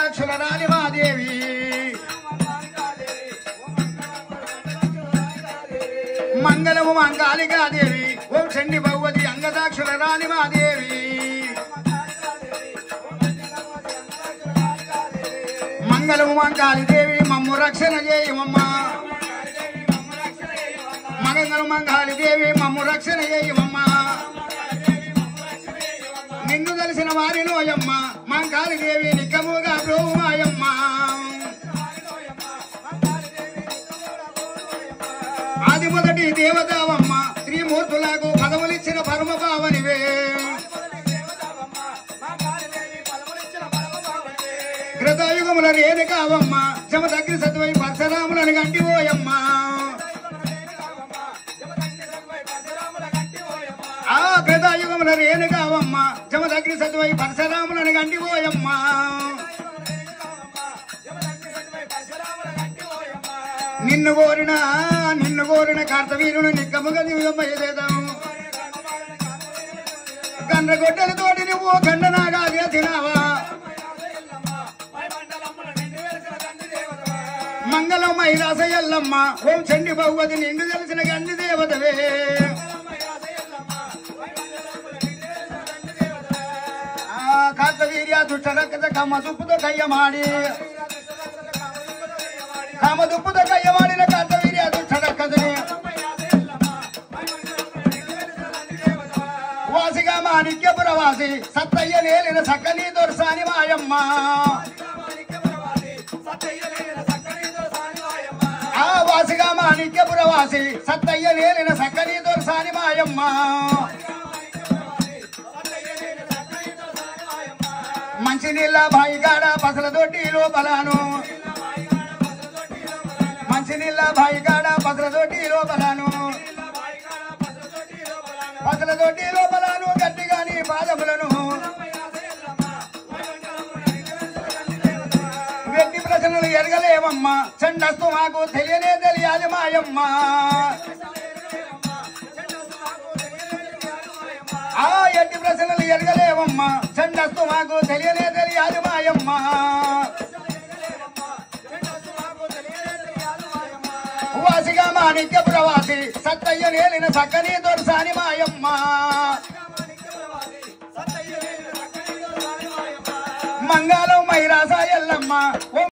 అంగదాక్షుల రాణి మాదేవి మంగళము మంగాళికాదేవి ఓం చండి భగవతి అంగదాక్షుల రాణి మాదేవి మంగళము మంగాళిదేవి మమ్ము రక్షణ చేయమమ్మ మంగళము మంగాళిదేవి మమ్ము రక్షణ చేయమమ్మ నిన్ను తెలిసిన వారినోయమ్మ మంగాళిదేవి నిక్కముగా బ్రోమాయమ్మ ఆది మొదటి దేవతావమ్మ త్రిమూర్తులకు పదవులిచ్చిన పరమభావనివే కృతయుగముల రేణుకావమ్మ జమదగ్ని సత్వై పరశురాములను గంటిపోయమ్మ ఆ కృతయుగముల రేణుకావమ్మ జమదగ్ని సత్వై పరశురాములను గంటిపోయమ్మ నిన్ను కోరిన కార్తవీరుని నిక్కముగా దివ్యమయ్యేదాం గండ్రగొడ్డలతోటి నువ్వు గండనాగా తినావా మంగళం మైరాస ఎల్లమ్మ ఓం చండి భగవతి నిండు తెలిసిన గండి దేవతవే కార్తవీర్య దుష్ట రక్త కమ్మ దుప్పుతో కయ్యమాడి కామదుప్పుతో కయ్యమాడిన కార్తవీర్య దుష్ట రక్కదని వాసిగా మాణిక్యపురవాసి సత్తయ్య నేలిన సక్కని దొరసాని మాయమ్మ ఆ వాసిగా మాణిక్యపురవాసి సత్తయ్య నేలిన సక్కని దొరసాని మాయమ్మ మంచినీళ్ళ బాయిగాడ పసల దొడ్డి లోపలాను మంచినీళ్ళ బాయిగాడ పసల దొడ్డి లోపలాను పసల దొడ్డి లోపలాను గట్టిగాని పాదములను వెట్టి ప్రశ్నలు ఎరగలేవమ్మ చండస్తు మాకు తెలియనే తెలియాలి మాయమ్మ ఆ ఎట్టి ప్రశ్నలు ఎరగలేవమ్మ చండస్తు మాకు తెలియనే తెలియాలి మాయమ్మ వాసిగా మాణిక్య ప్రవాసి సత్తయ్య నేలిన సక్కని దొరసాని మాయమ్మ మంగళం మైరాస ఎల్లమ్మ